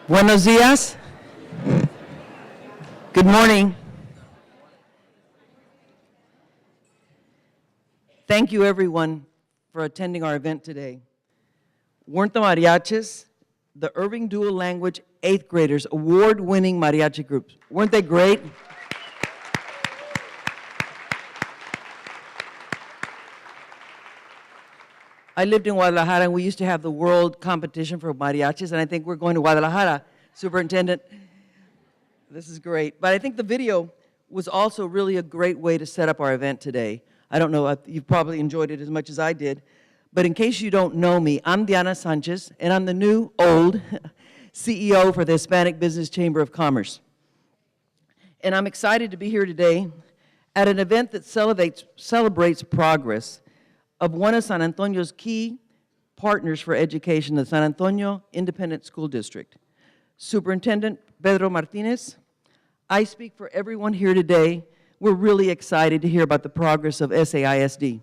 Buenos días. Good morning. Thank you, everyone, for attending our event today. Weren't the mariachis, the Irving Dual Language 8th graders, award-winning mariachi groups? Weren't they great? I lived in Guadalajara, and we used to have the world competition for mariachis, and I think we're going to Guadalajara, Superintendent. This is great. But I think the video was also really a great way to set up our event today. I don't know, you've probably enjoyed it as much as I did. But in case you don't know me, I'm Diana Sanchez, and I'm the new, old CEO for the Hispanic Business Chamber of Commerce. And I'm excited to be here today at an event that celebrates progress of one of San Antonio's key partners for education, the San Antonio Independent School District. Superintendent Pedro Martinez, I speak for everyone here today. We're really excited to hear about the progress of SAISD.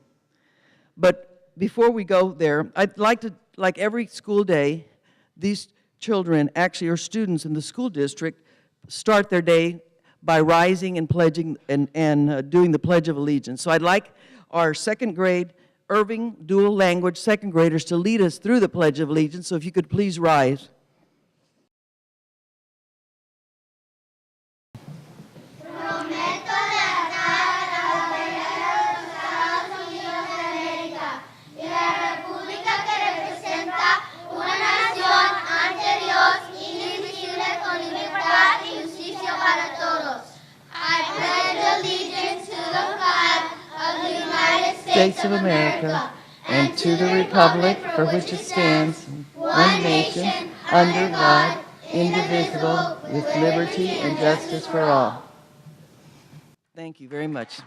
But before we go there, I'd like to, like every school day, these children actually are students in the school district, start their day by rising and pledging and doing the Pledge of Allegiance. So I'd like our second grade Irving Dual Language second graders to lead us through the Pledge of Allegiance. So if you could please rise. States of America, and to the republic for which it stands, one nation, under God, indivisible, with liberty and justice for all. Thank you very much.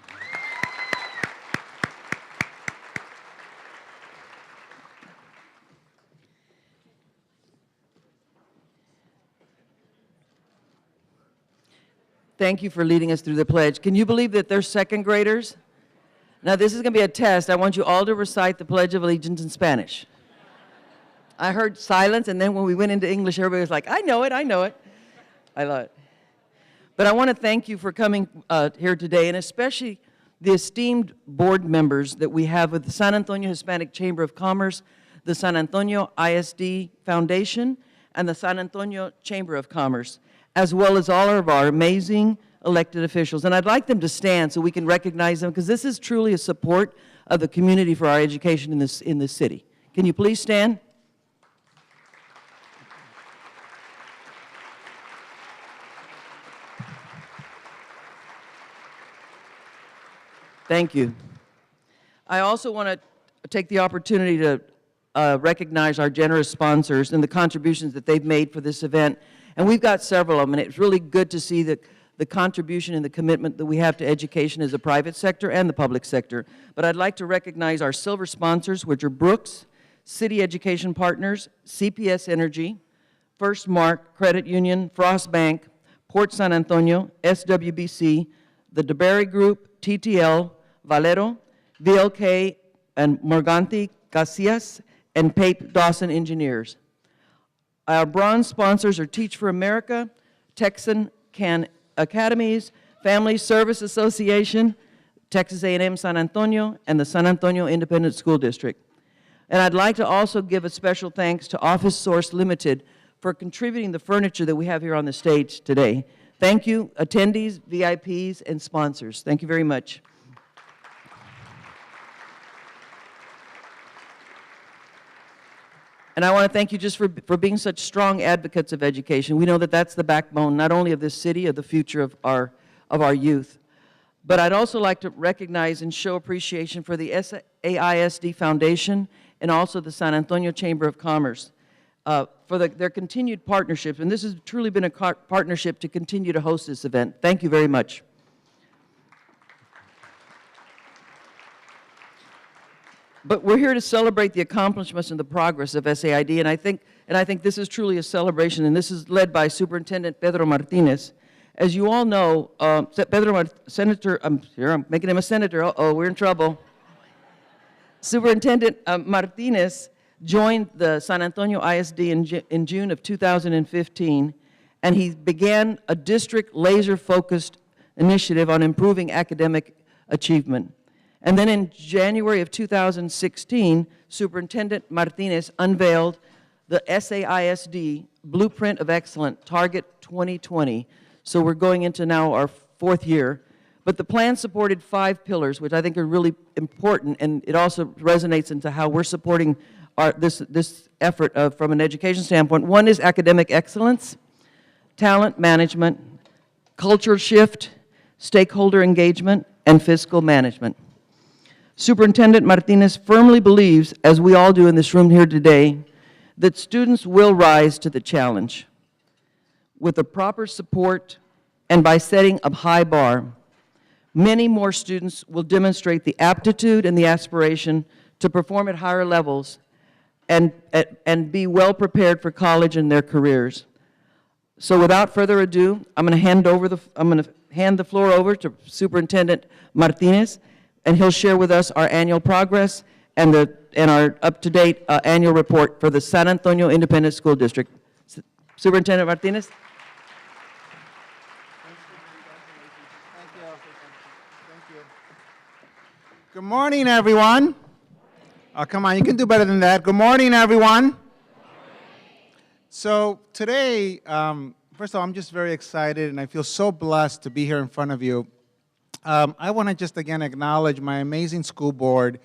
Thank you for leading us through the pledge. Can you believe that they're second graders? Now, this is going to be a test. I want you all to recite the Pledge of Allegiance in Spanish. I heard silence, and then when we went into English, everybody was like, I know it, I know it. I love it. But I want to thank you for coming here today, and especially the esteemed board members that we have with the San Antonio Hispanic Chamber of Commerce, the San Antonio ISD Foundation, and the San Antonio Chamber of Commerce, as well as all of our amazing elected officials. And I'd like them to stand so we can recognize them, because this is truly a support of the community for our education in this city. Can you please stand? Thank you. I also want to take the opportunity to recognize our generous sponsors and the contributions that they've made for this event. And we've got several of them, and it's really good to see the contribution and the commitment that we have to education as the private sector and the public sector. But I'd like to recognize our silver sponsors, which are Brooks, City Education Partners, CPS Energy, First Mark Credit Union, Frost Bank, Port San Antonio, SWBC, the DeBerry Group, TTL, Valero, VLK, and Morganti Casillas, and Pape Dawson Engineers. Our bronze sponsors are Teach for America, Texan Can Academies, Family Service Association, Texas A&M San Antonio, and the San Antonio Independent School District. And I'd like to also give a special thanks to Office Source Limited for contributing the furniture that we have here on the stage today. Thank you, attendees, VIPs, and sponsors. Thank you very much. And I want to thank you just for being such strong advocates of education. We know that that's the backbone not only of this city, of the future of our youth. But I'd also like to recognize and show appreciation for the SAISD Foundation and also the San Antonio Chamber of Commerce for their continued partnership. And this has truly been a partnership to continue to host this event. Thank you very much. But we're here to celebrate the accomplishments and the progress of SAID, and I think this is truly a celebration, and this is led by Superintendent Pedro Martinez. As you all know, Senator, I'm making him a senator, uh-oh, we're in trouble. Superintendent Martinez joined the San Antonio ISD in June of 2015, and he began a district laser-focused initiative on improving academic achievement. And then in January of 2016, Superintendent Martinez unveiled the SAISD Blueprint of Excellence, Target 2020. So we're going into now our 4th year. But the plan supported 5 pillars, which I think are really important, and it also resonates into how we're supporting this effort from an education standpoint. One is academic excellence, talent management, culture shift, stakeholder engagement, and fiscal management. Superintendent Martinez firmly believes, as we all do in this room here today, that students will rise to the challenge. With the proper support and by setting a high bar, many more students will demonstrate the aptitude and the aspiration to perform at higher levels and be well prepared for college and their careers. So without further ado, I'm going to hand the floor over to Superintendent Martinez, and he'll share with us our annual progress and our up-to-date annual report for the San Antonio Independent School District. Superintendent Martinez. Good morning, everyone. Oh, come on, you can do better than that. Good morning, everyone. So today, first of all, I'm just very excited, and I feel so blessed to be here in front of you. I want to just again acknowledge my amazing school board.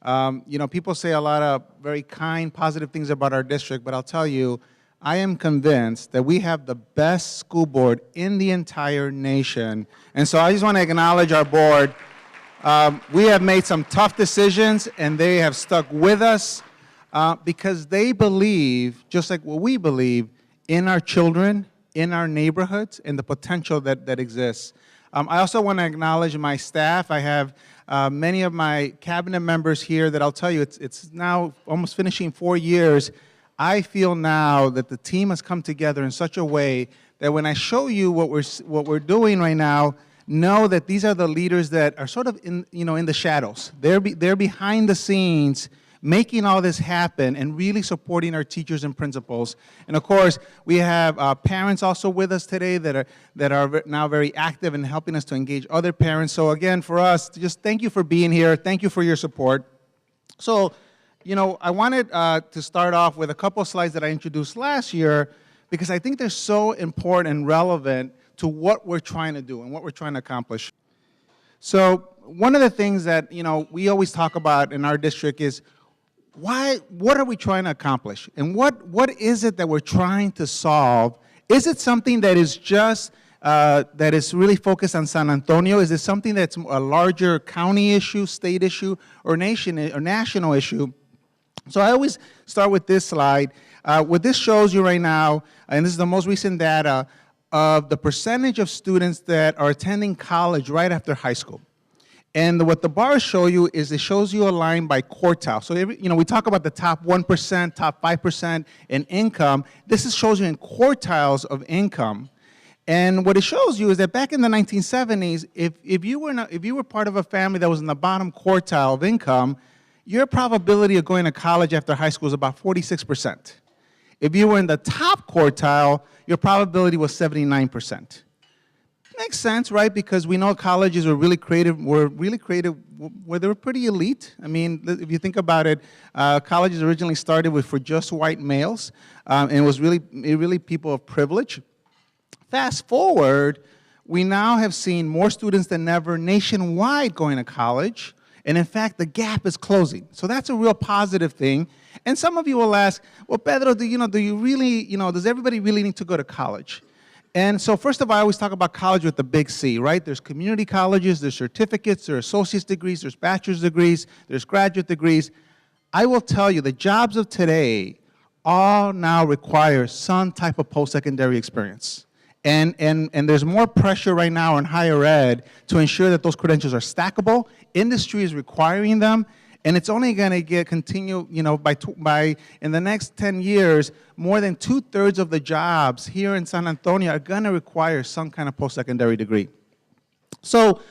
You know, people say a lot of very kind, positive things about our district, but I'll tell you, I am convinced that we have the best school board in the entire nation. And so I just want to acknowledge our board. We have made some tough decisions, and they have stuck with us because they believe, just like what we believe, in our children, in our neighborhoods, and the potential that exists. I also want to acknowledge my staff. I have many of my cabinet members here that I'll tell you, it's now almost finishing 4 years. I feel now that the team has come together in such a way that when I show you what we're doing right now, know that these are the leaders that are sort of in the shadows. They're behind the scenes, making all this happen and really supporting our teachers and principals. And of course, we have parents also with us today that are now very active in helping us to engage other parents. So again, for us, just thank you for being here. Thank you for your support. So, you know, I wanted to start off with a couple of slides that I introduced last year because I think they're so important and relevant to what we're trying to do and what we're trying to accomplish. So one of the things that, you know, we always talk about in our district is what are we trying to accomplish? And what is it that we're trying to solve? Is it something that is just, that is really focused on San Antonio? Is it something that's a larger county issue, state issue, or national issue? So I always start with this slide. What this shows you right now, and this is the most recent data, of the percentage of students that are attending college right after high school. And what the bars show you is it shows you a line by quartile. So we talk about the top 1%, top 5% in income. This shows you in quartiles of income. And what it shows you is that back in the 1970s, if you were part of a family that was in the bottom quartile of income, your probability of going to college after high school is about 46%. If you were in the top quartile, your probability was 79%. Makes sense, right? Because we know colleges were really creative, where they were pretty elite. I mean, if you think about it, colleges originally started for just white males, and it was really people of privilege. Fast forward, we now have seen more students than ever nationwide going to college, and in fact, the gap is closing. So that's a real positive thing. And some of you will ask, well, Pedro, does everybody really need to go to college? And so first of all, I always talk about college with the big C, right? There's community colleges, there's certificates, there's associate's degrees, there's bachelor's degrees, there's graduate degrees. I will tell you, the jobs of today all now require some type of post-secondary experience. And there's more pressure right now on higher ed to ensure that those credentials are stackable. Industry is requiring them. And it's only going to continue, by in the next 10 years, more than 2/3 of the jobs here in San Antonio are going to require some kind of post-secondary degree. So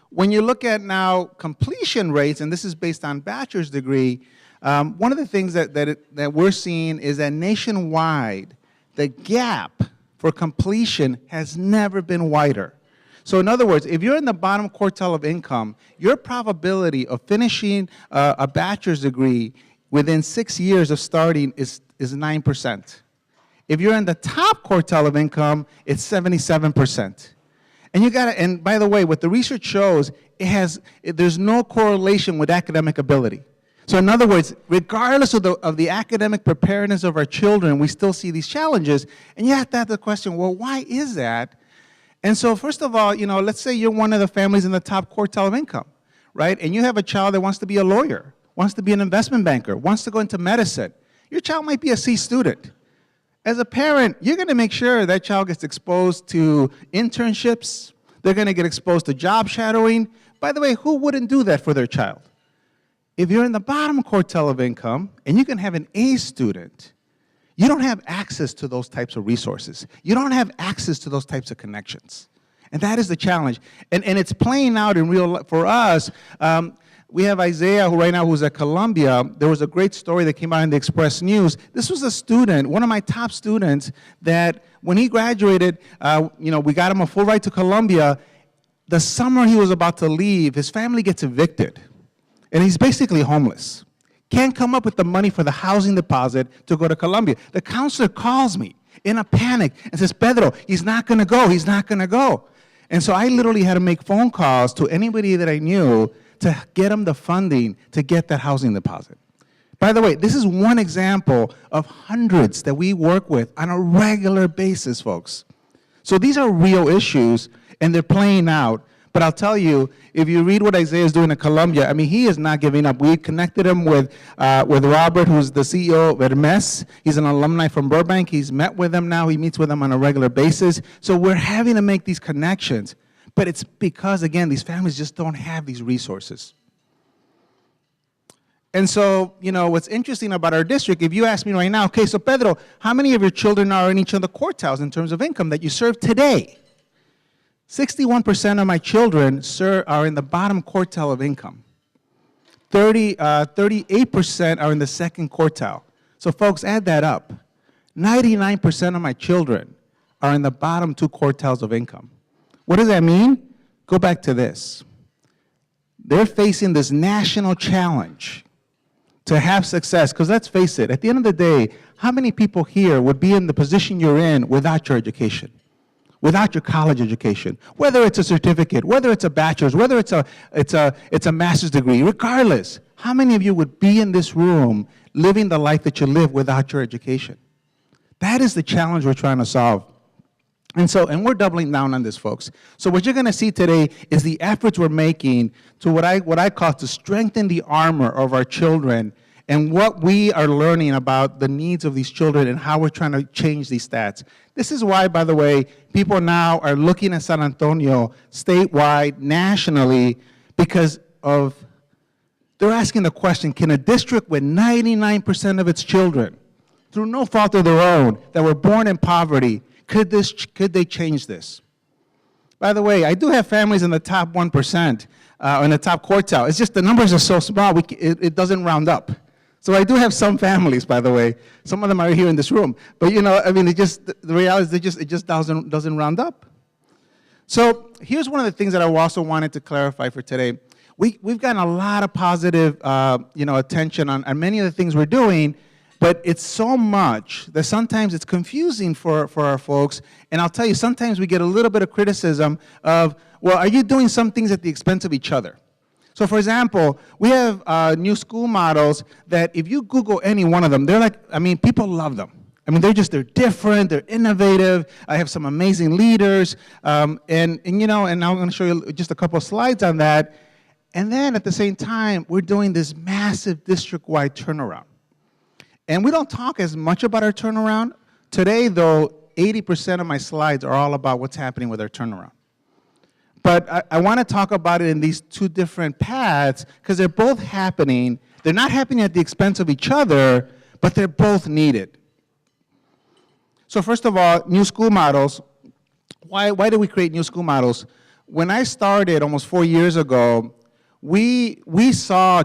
when you look at now completion rates, and this is based on bachelor's degree, One of the things that we're seeing is that nationwide, the gap for completion has never been wider. So in other words, if you're in the bottom quartile of income, your probability of finishing a bachelor's degree within 6 years of starting is 9%. If you're in the top quartile of income, it's 77%. And by the way, what the research shows, there's no correlation with academic ability. So in other words, regardless of the academic preparedness of our children, we still see these challenges. And you have to ask the question, well, why is that? And so first of all, let's say you're one of the families in the top quartile of income, right? And you have a child that wants to be a lawyer, wants to be an investment banker, wants to go into medicine. Your child might be a C student. As a parent, you're going to make sure that child gets exposed to internships. They're going to get exposed to job shadowing. By the way, who wouldn't do that for their child? If you're in the bottom quartile of income and you can have an A student, you don't have access to those types of resources. You don't have access to those types of connections. And that is the challenge. And it's playing out in real life. For us, we have Isaiah, who's at Columbia. There was a great story that came out in the Express News. This was a student, one of my top students, that when he graduated, we got him a full ride to Columbia. The summer he was about to leave, his family gets evicted. And he's basically homeless. Can't come up with the money for the housing deposit to go to Columbia. The counselor calls me in a panic and says, Pedro, he's not going to go. He's not going to go. And so I literally had to make phone calls to anybody that I knew to get him the funding to get that housing deposit. By the way, this is one example of hundreds that we work with on a regular basis, folks. So these are real issues, and they're playing out. But I'll tell you, if you read what Isaiah is doing at Columbia, he is not giving up. We connected him with Robert, who's the CEO of Hermes. He's an alumni from Burbank. He's met with them now. He meets with them on a regular basis. So we're having to make these connections. But it's because, again, these families just don't have these resources. And so, what's interesting about our district, if you ask me right now, okay, so Pedro, how many of your children are in each of the quartiles in terms of income that you serve today? 61% of my children, sir, are in the bottom quartile of income. 38% are in the second quartile. So folks, add that up. 99% of my children are in the bottom two quartiles of income. What does that mean? Go back to this. They're facing this national challenge to have success, because let's face it, at the end of the day, how many people here would be in the position you're in without your education? Without your college education, whether it's a certificate, whether it's a bachelor's, whether it's a master's degree, regardless, how many of you would be in this room living the life that you live without your education? That is the challenge we're trying to solve. And we're doubling down on this, folks. So what you're going to see today is the efforts we're making to what I call to strengthen the armor of our children, and what we are learning about the needs of these children and how we're trying to change these stats. This is why, by the way, people now are looking at San Antonio statewide, nationally, because they're asking the question, can a district with 99% of its children, through no fault of their own, that were born in poverty, could they change this? By the way, I do have families in the top 1%, in the top quartile. It's just the numbers are so small, it doesn't round up. So I do have some families, by the way. Some of them are here in this room. But the reality is it just doesn't round up. So here's one of the things that I also wanted to clarify for today. We've gotten a lot of positive attention on many of the things we're doing, but it's so much that sometimes it's confusing for our folks. And I'll tell you, sometimes we get a little bit of criticism of, well, are you doing some things at the expense of each other? So for example, we have new school models that if you Google any one of them, they're like, people love them. They're different, they're innovative. I have some amazing leaders, and now I'm going to show you just a couple of slides on that. And then at the same time, we're doing this massive district-wide turnaround. And we don't talk as much about our turnaround. Today, though, 80% of my slides are all about what's happening with our turnaround. But I want to talk about it in these two different paths because they're both happening. They're not happening at the expense of each other, but they're both needed. So first of all, new school models. Why do we create new school models? When I started almost 4 years ago, we saw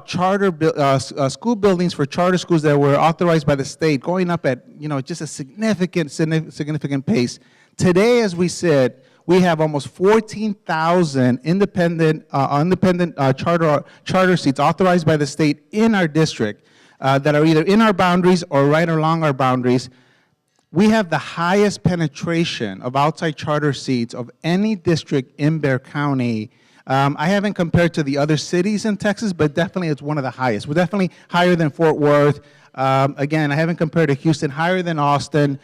school buildings for charter schools that were authorized by the state going up at, just a significant pace. Today, as we sit, we have almost 14,000 independent charter seats authorized by the state in our district that are either in our boundaries or right along our boundaries. We have the highest penetration of outside charter seats of any district in Bexar County. I haven't compared to the other cities in Texas, but definitely it's one of the highest. We're definitely higher than Fort Worth. Again, I haven't compared to Houston, higher than Austin.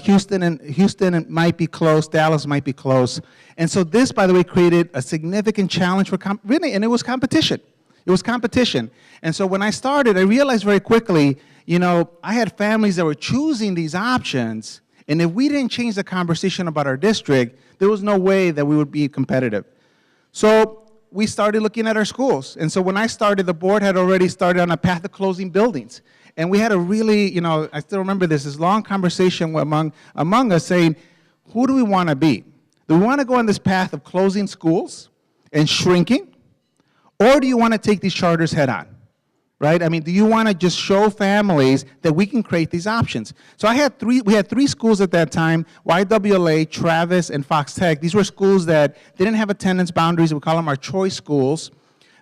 Houston might be close, Dallas might be close. And so this, by the way, created a significant challenge for, and it was competition. It was competition. And so when I started, I realized very quickly, I had families that were choosing these options, and if we didn't change the conversation about our district, there was no way that we would be competitive. So we started looking at our schools. And so when I started, the board had already started on a path of closing buildings. And we had a really, I still remember this long conversation among us saying, who do we want to be? Do we want to go on this path of closing schools and shrinking? Or do you want to take these charters head on? Right? I mean, do you want to just show families that we can create these options? So we had three schools at that time, YWLA, Travis, and Fox Tech. These were schools that didn't have attendance boundaries. We call them our choice schools.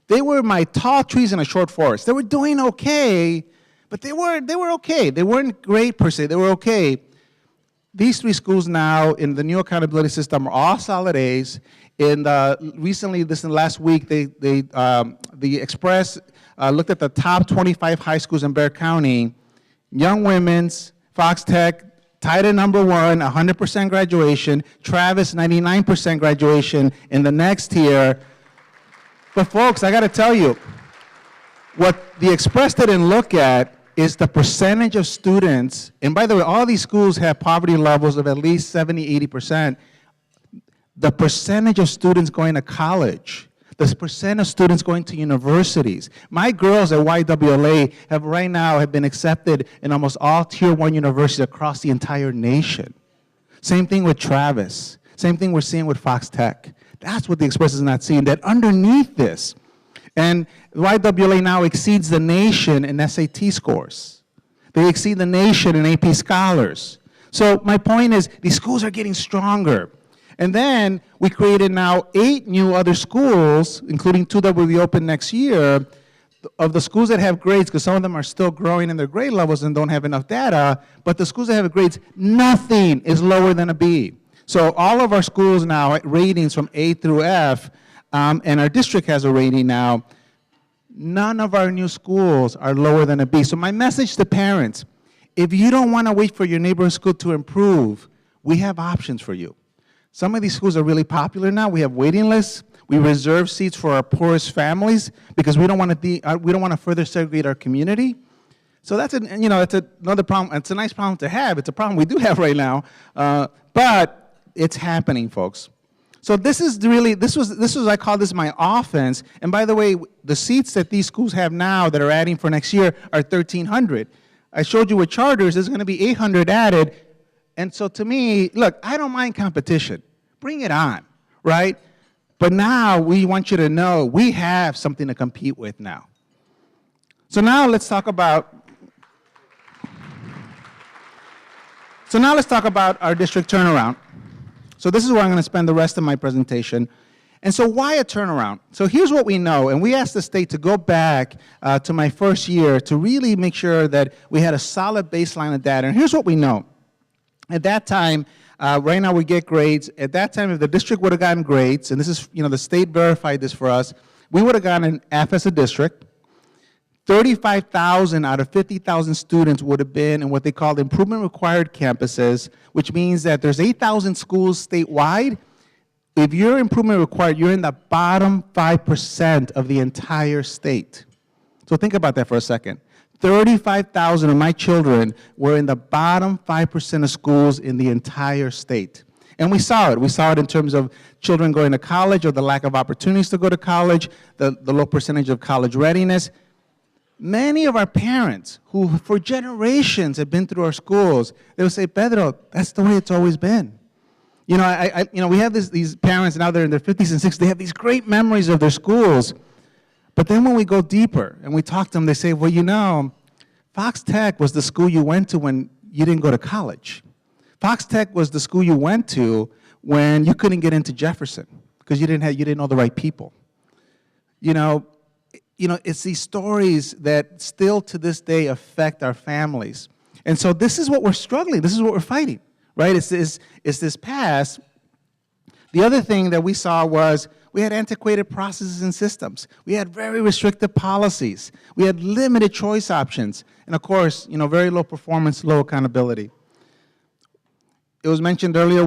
They were my tall trees in a short forest. They were doing okay, but they were okay. They weren't great per se. They were okay. These three schools now in the new accountability system are all solid A's. Recently, in the last week, the Express looked at the top 25 high schools in Bexar County. Young Women's, Fox Tech, tied at number 1, 100% graduation. Travis, 99% graduation in the next tier. But folks, I got to tell you, what the Express didn't look at is the percentage of students, and by the way, all these schools have poverty levels of at least 70, 80%. The percentage of students going to college, the percent of students going to universities. My girls at YWLA have been accepted in almost all Tier 1 universities across the entire nation. Same thing with Travis. Same thing we're seeing with Fox Tech. That's what the Express is not seeing, that underneath this, and YWLA now exceeds the nation in SAT scores. They exceed the nation in AP Scholars. So my point is, these schools are getting stronger. And then we created now 8 new other schools, including 2 that will be open next year, of the schools that have grades, because some of them are still growing in their grade levels and don't have enough data, but the schools that have grades, nothing is lower than a B. So all of our schools now at ratings from A through F, and our district has a rating now, none of our new schools are lower than a B. So my message to parents, if you don't want to wait for your neighborhood school to improve, we have options for you. Some of these schools are really popular now. We have waiting lists. We reserve seats for our poorest families because we don't want to further segregate our community. So that's another problem. It's a nice problem to have. It's a problem we do have right now, but it's happening, folks. So this was I call this my offense. And by the way, the seats that these schools have now that are adding for next year are 1,300. I showed you with charters, there's going to be 800 added. And so to me, look, I don't mind competition. Bring it on, right? But now we want you to know we have something to compete with now. So now let's talk about our district turnaround. So this is where I'm going to spend the rest of my presentation. And so why a turnaround? So here's what we know, and we asked the state to go back to my first year to really make sure that we had a solid baseline of data. And here's what we know. At that time, right now we get grades. At that time, if the district would have gotten grades, and this is, the state verified this for us, we would have gotten an F as a district. 35,000 out of 50,000 students would have been in what they call improvement required campuses, which means that there's 8,000 schools statewide. If you're improvement required, you're in the bottom 5% of the entire state. So think about that for a second. 35,000 of my children were in the bottom 5% of schools in the entire state. And we saw it. We saw it in terms of children going to college or the lack of opportunities to go to college, the low percentage of college readiness. Many of our parents who for generations have been through our schools, they would say, Pedro, that's the way it's always been. We have these parents now they're in their 50s and 60s, they have these great memories of their schools. But then when we go deeper and we talk to them, they say, well, you know, Fox Tech was the school you went to when you didn't go to college. Fox Tech was the school you went to when you couldn't get into Jefferson because you didn't know the right people. You know, it's these stories that still to this day affect our families. And so this is what we're struggling. This is what we're fighting, right? It's this past. The other thing that we saw was we had antiquated processes and systems. We had very restrictive policies. We had limited choice options. And of course, you know, very low performance, low accountability. It was mentioned earlier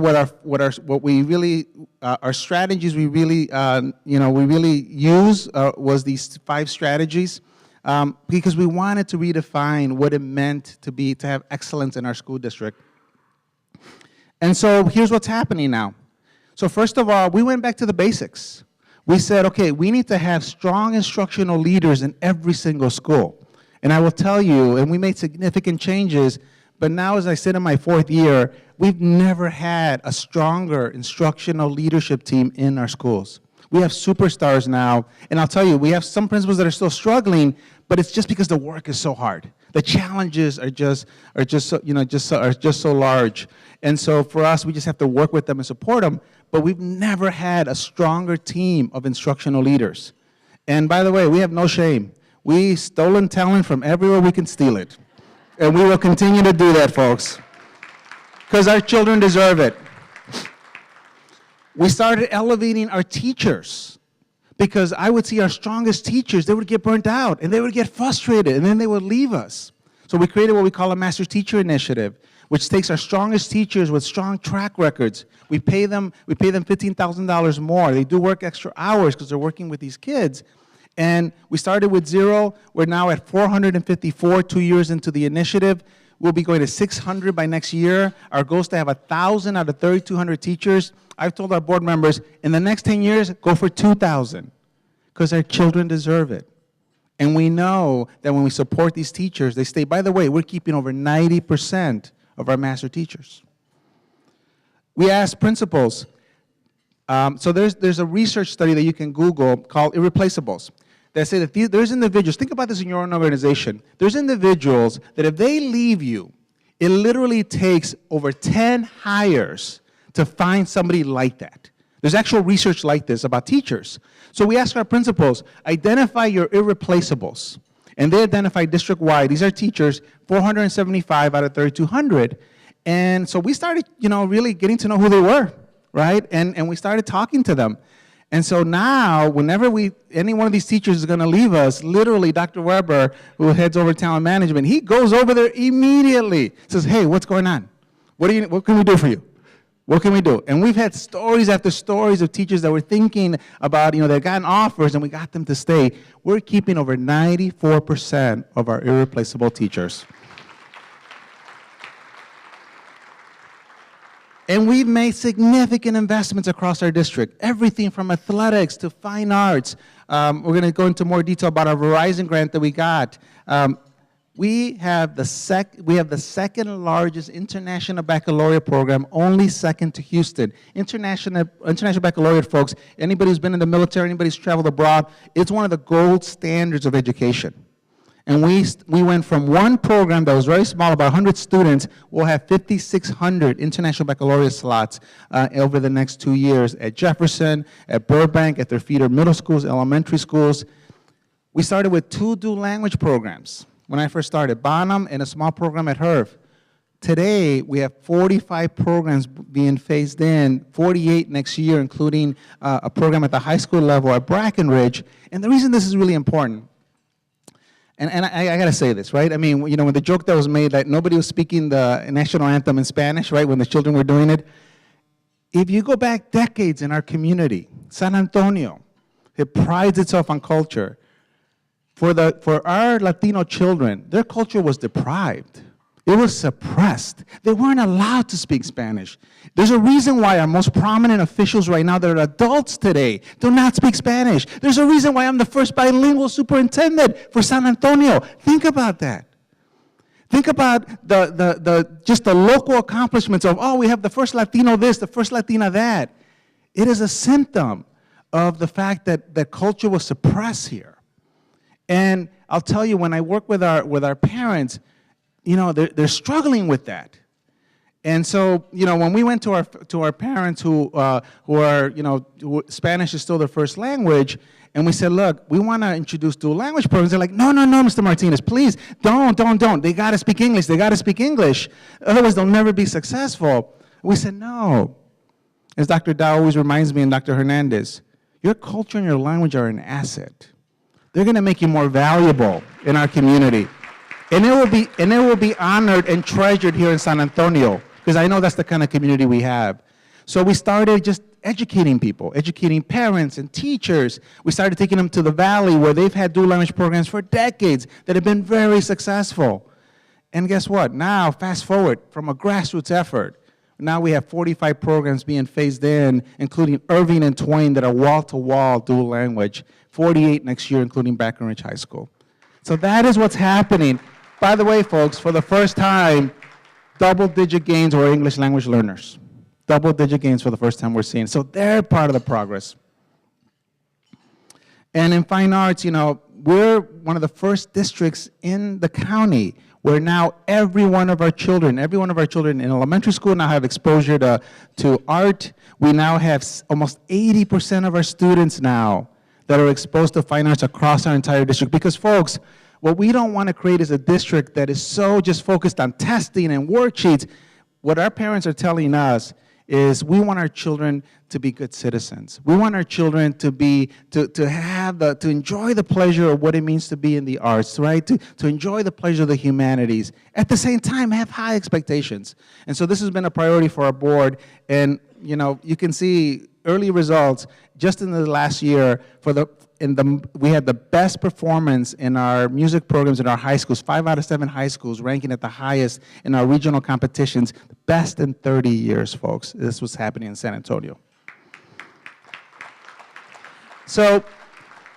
our strategies we really use was these 5 strategies because we wanted to redefine what it meant to have excellence in our school district. And so here's what's happening now. So first of all, we went back to the basics. We said, okay, we need to have strong instructional leaders in every single school. And I will tell you, and we made significant changes, but now as I sit in my 4th year, we've never had a stronger instructional leadership team in our schools. We have superstars now, and I'll tell you, we have some principals that are still struggling, but it's just because the work is so hard. The challenges are just so large. And so for us, we just have to work with them and support them, but we've never had a stronger team of instructional leaders. And by the way, we have no shame. We stolen talent from everywhere we can steal it. And we will continue to do that, folks, because our children deserve it. We started elevating our teachers because I would see our strongest teachers, they would get burnt out and they would get frustrated and then they would leave us. So we created what we call a Master Teacher Initiative, which takes our strongest teachers with strong track records. We pay them $15,000 more. They do work extra hours because they're working with these kids. And we started with 0. We're now at 454 2 years into the initiative. We'll be going to 600 by next year. Our goal is to have 1,000 out of 3,200 teachers. I've told our board members, in the next 10 years, go for 2,000, because our children deserve it. And we know that when we support these teachers, they stay. By the way, we're keeping over 90% of our master teachers. We asked principals. So there's a research study that you can Google called Irreplaceables that say that there's individuals, think about this in your own organization, there's individuals that if they leave you, it literally takes over 10 hires to find somebody like that. There's actual research like this about teachers. So we asked our principals, identify your irreplaceables. And they identified district-wide. These are teachers, 475 out of 3,200. And so we started, really getting to know who they were, right? And we started talking to them. And so now, whenever any one of these teachers is going to leave us, literally Dr. Weber, who heads over talent management, he goes over there immediately, says, hey, what's going on? What can we do for you? What can we do? And we've had stories after stories of teachers that were thinking about, they've gotten offers and we got them to stay. We're keeping over 94% of our irreplaceable teachers. And we've made significant investments across our district, everything from athletics to fine arts. We're going to go into more detail about our Verizon grant that we got. We have the second largest international baccalaureate program, only second to Houston. International baccalaureate, folks, anybody who's been in the military, anybody who's traveled abroad, it's one of the gold standards of education. And we went from one program that was very small, about 100 students, we'll have 5,600 international baccalaureate slots over the next 2 years at Jefferson, at Burbank, at their feeder middle schools, elementary schools. We started with 2 dual language programs when I first started, Bonham and a small program at Herv. Today, we have 45 programs being phased in, 48 next year, including a program at the high school level at Brackenridge. And the reason this is really important, and I got to say this, right? I mean, when the joke that was made that nobody was speaking the national anthem in Spanish, right, when the children were doing it, if you go back decades in our community, San Antonio, it prides itself on culture. For our Latino children, their culture was deprived. It was suppressed. They weren't allowed to speak Spanish. There's a reason why our most prominent officials right now that are adults today do not speak Spanish. There's a reason why I'm the first bilingual superintendent for San Antonio. Think about that. Think about just the local accomplishments of, we have the first Latino this, the first Latina that. It is a symptom of the fact that culture was suppressed here. And I'll tell you, when I work with our parents, you know, they're struggling with that. And so, you know, when we went to our parents who are, you know, Spanish is still their first language, and we said, look, we want to introduce dual language programs. They're like, no, Mr. Martinez, please, don't. They got to speak English. They got to speak English. Otherwise, they'll never be successful. We said, no. As Dr. Dow always reminds me, and Dr. Hernandez, your culture and your language are an asset. They're going to make you more valuable in our community. And it will be honored and treasured here in San Antonio, because I know that's the kind of community we have. So we started just educating people, educating parents and teachers. We started taking them to the Valley, where they've had dual language programs for decades that have been very successful. And guess what? Now, fast forward from a grassroots effort, now we have 45 programs being phased in, including Irving and Twain, that are wall-to-wall dual language, 48 next year, including Baton Rouge High School. So that is what's happening. By the way, folks, for the first time, double-digit gains for English language learners. Double-digit gains for the first time we're seeing. So they're part of the progress. And in fine arts, you know, we're one of the first districts in the county where now every one of our children in elementary school now have exposure to art. We now have almost 80% of our students now that are exposed to fine arts across our entire district. Because, folks, what we don't want to create is a district that is so just focused on testing and worksheets. What our parents are telling us is we want our children to be good citizens. We want our children to enjoy the pleasure of what it means to be in the arts, right? To enjoy the pleasure of the humanities. At the same time, have high expectations. And so this has been a priority for our board. And, you know, you can see early results just in the last year. We had the best performance in our music programs in our high schools, 5 out of 7 high schools ranking at the highest in our regional competitions, best in 30 years, folks. This was happening in San Antonio. So,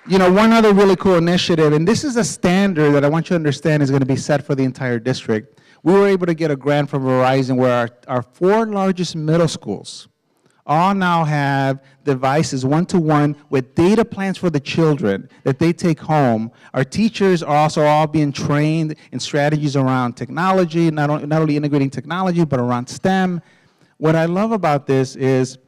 you know, one other really cool initiative, and this is a standard that I want you to understand is going to be set for the entire district. We were able to get a grant from Verizon where our 4 largest middle schools all now have devices one-to-one with data plans for the children that they take home. Our teachers are also all being trained in strategies around technology, not only integrating technology, but around STEM. What I love about this is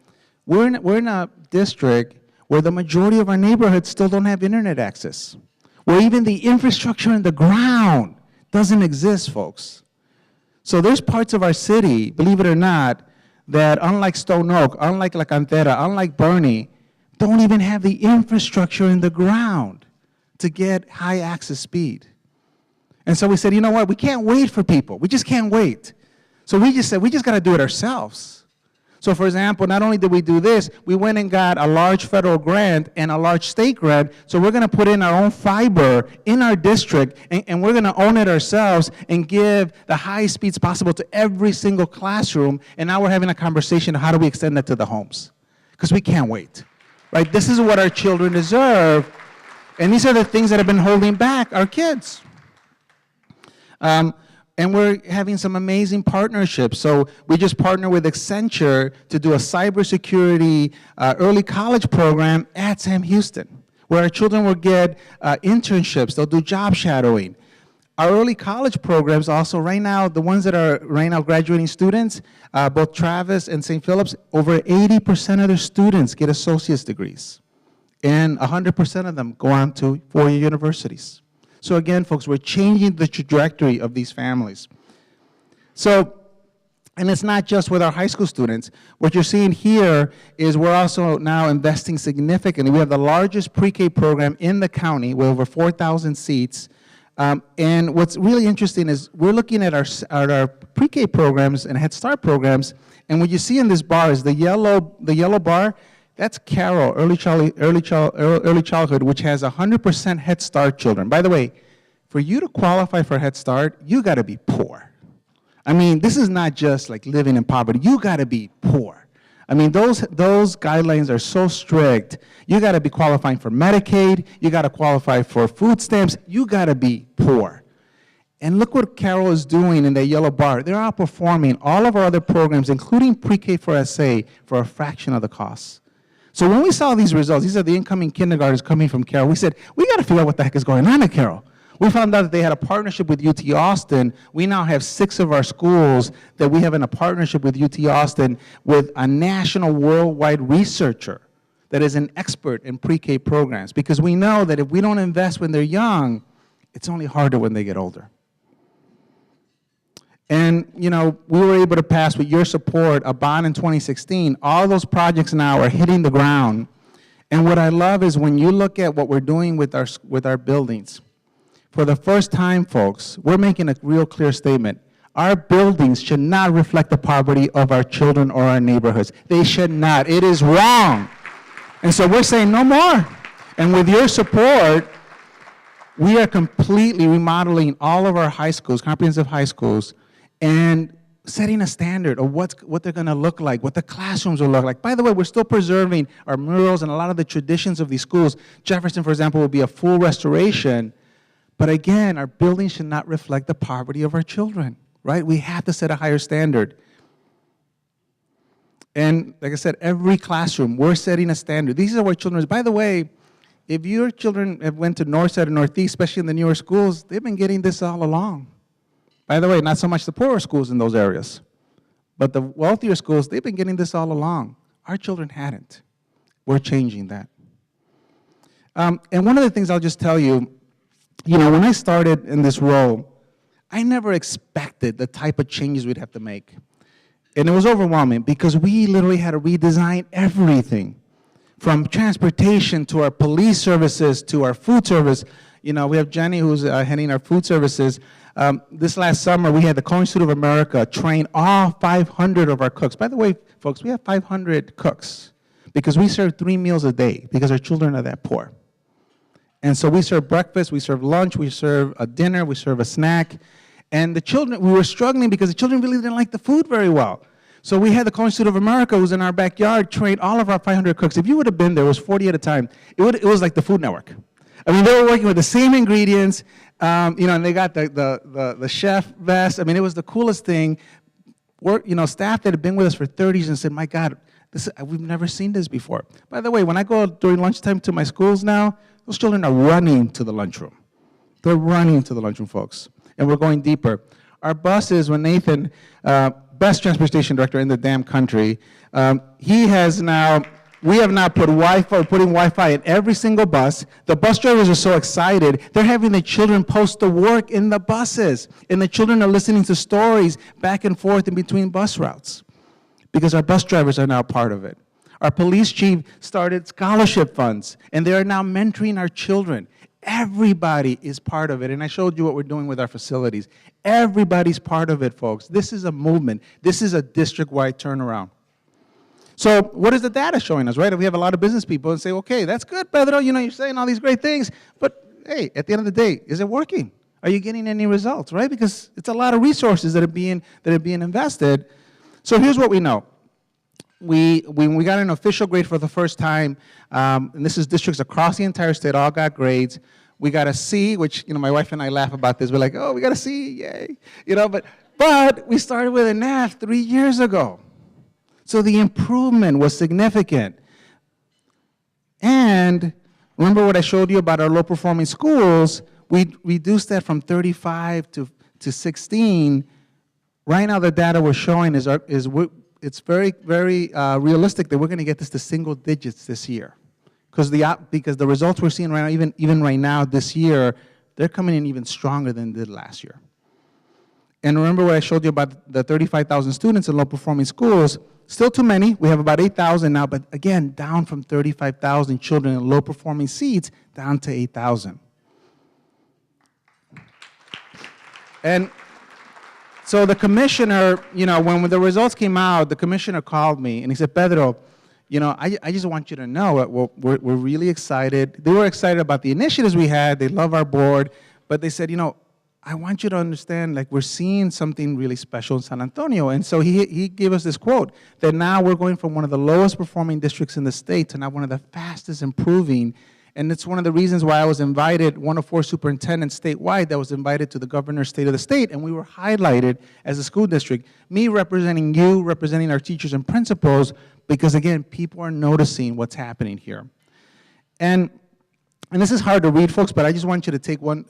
we're in a district where the majority of our neighborhoods still don't have internet access, where even the infrastructure in the ground doesn't exist, folks. So there's parts of our city, believe it or not, that unlike Stone Oak, unlike La Cantera, unlike Bernie, don't even have the infrastructure in the ground to get high access speed. And so we said, you know what, we can't wait for people. We just can't wait. So we just said, we just got to do it ourselves. So for example, not only did we do this, we went and got a large federal grant and a large state grant, so we're going to put in our own fiber in our district, and we're going to own it ourselves and give the highest speeds possible to every single classroom, and now we're having a conversation of how do we extend that to the homes, because we can't wait, right? This is what our children deserve, and these are the things that have been holding back our kids. And we're having some amazing partnerships. So we just partnered with Accenture to do a cybersecurity early college program at Sam Houston, where our children will get internships. They'll do job shadowing. Our early college programs also, right now, the ones that are right now graduating students, both Travis and St. Philip's, over 80% of their students get associate's degrees. And 100% of them go on to 4-year universities. So again, folks, we're changing the trajectory of these families. So, and it's not just with our high school students. What you're seeing here is we're also now investing significantly. We have the largest pre-K program in the county with over 4,000 seats. And what's really interesting is we're looking at our pre-K programs and Head Start programs, and what you see in this bar is the yellow bar. That's Carroll, early childhood, which has 100% Head Start children. By the way, for you to qualify for Head Start, you got to be poor. I mean, this is not just like living in poverty. You got to be poor. I mean, those guidelines are so strict. You got to be qualifying for Medicaid. You got to qualify for food stamps. You got to be poor. And look what Carroll is doing in the yellow bar. They're outperforming all of our other programs, including pre-K for SA, for a fraction of the cost. So when we saw these results, these are the incoming kindergartners coming from Carroll, we said, we got to figure out what the heck is going on at Carroll. We found out that they had a partnership with UT Austin. We now have 6 of our schools that we have in a partnership with UT Austin with a national worldwide researcher that is an expert in pre-K programs, because we know that if we don't invest when they're young, it's only harder when they get older. And, you know, we were able to pass, with your support, a bond in 2016. All those projects now are hitting the ground. And what I love is when you look at what we're doing with our buildings, for the first time, folks, we're making a real clear statement. Our buildings should not reflect the poverty of our children or our neighborhoods. They should not. It is wrong. And so we're saying no more. And with your support, we are completely remodeling all of our high schools, comprehensive high schools, and setting a standard of what they're going to look like, what the classrooms will look like. By the way, we're still preserving our murals and a lot of the traditions of these schools. Jefferson, for example, will be a full restoration. But again, our buildings should not reflect the poverty of our children, right? We have to set a higher standard. And like I said, every classroom, we're setting a standard. These are where children, by the way, if your children have went to Northside or Northeast, especially in the newer schools, they've been getting this all along. By the way, not so much the poorer schools in those areas, but the wealthier schools, they've been getting this all along. Our children hadn't. We're changing that. And one of the things I'll just tell you, you know, when I started in this role, I never expected the type of changes we'd have to make. And it was overwhelming because we literally had to redesign everything, from transportation to our police services to our food service. You know, we have Jenny who's heading our food services. This last summer, we had the Culinary Institute of America train all 500 of our cooks. By the way, folks, we have 500 cooks because we serve 3 meals a day because our children are that poor. And so we serve breakfast, we serve lunch, we serve a dinner, we serve a snack. And the children, we were struggling because the children really didn't like the food very well. So we had the Culinary Institute of America, who's in our backyard, train all of our 500 cooks. If you would have been there, it was 40 at a time. It was like the Food Network. I mean, they were working with the same ingredients, you know, and they got the chef vest. I mean, it was the coolest thing. Staff that had been with us for 30 years and said, my God, we've never seen this before. By the way, when I go during lunchtime to my schools now, those children are running to the lunchroom. They're running to the lunchroom, folks. And we're going deeper. Our buses, when Nathan, best transportation director in the damn country, we have now put Wi-Fi, we're putting Wi-Fi in every single bus. The bus drivers are so excited. They're having the children post the work in the buses. And the children are listening to stories back and forth in between bus routes because our bus drivers are now part of it. Our police chief started scholarship funds, and they are now mentoring our children. Everybody is part of it, and I showed you what we're doing with our facilities. Everybody's part of it, folks. This is a movement. This is a district-wide turnaround. So what is the data showing us, right? If we have a lot of business people and say, okay, that's good, Pedro, you know, you're saying all these great things, but hey, at the end of the day, is it working? Are you getting any results, right? Because it's a lot of resources that are being invested. So here's what we know. When we got an official grade for the first time, and this is districts across the entire state, all got grades. We got a C, which, you know, my wife and I laugh about this. We're like, oh, we got a C, yay. You know, but we started with an F 3 years ago. So the improvement was significant. And remember what I showed you about our low-performing schools? We reduced that from 35 to 16. Right now, the data we're showing it's very, very realistic that we're going to get this to single digits this year, because the results we're seeing right now, even right now this year, they're coming in even stronger than they did last year. And remember what I showed you about the 35,000 students in low-performing schools? Still too many. We have about 8,000 now, but again, down from 35,000 children in low-performing seats down to 8,000. And so the commissioner, you know, when the results came out, the commissioner called me and he said, Pedro, you know, I just want you to know we're really excited. They were excited about the initiatives we had. They love our board. But they said, you know, I want you to understand, like, we're seeing something really special in San Antonio. And so he gave us this quote, that now we're going from one of the lowest performing districts in the state to now one of the fastest improving. And it's one of the reasons why I was invited, one of 4 superintendents statewide that was invited to the governor's state of the state, and we were highlighted as a school district. Me representing you, representing our teachers and principals, because again, people are noticing what's happening here. And this is hard to read, folks, but I just want you to take one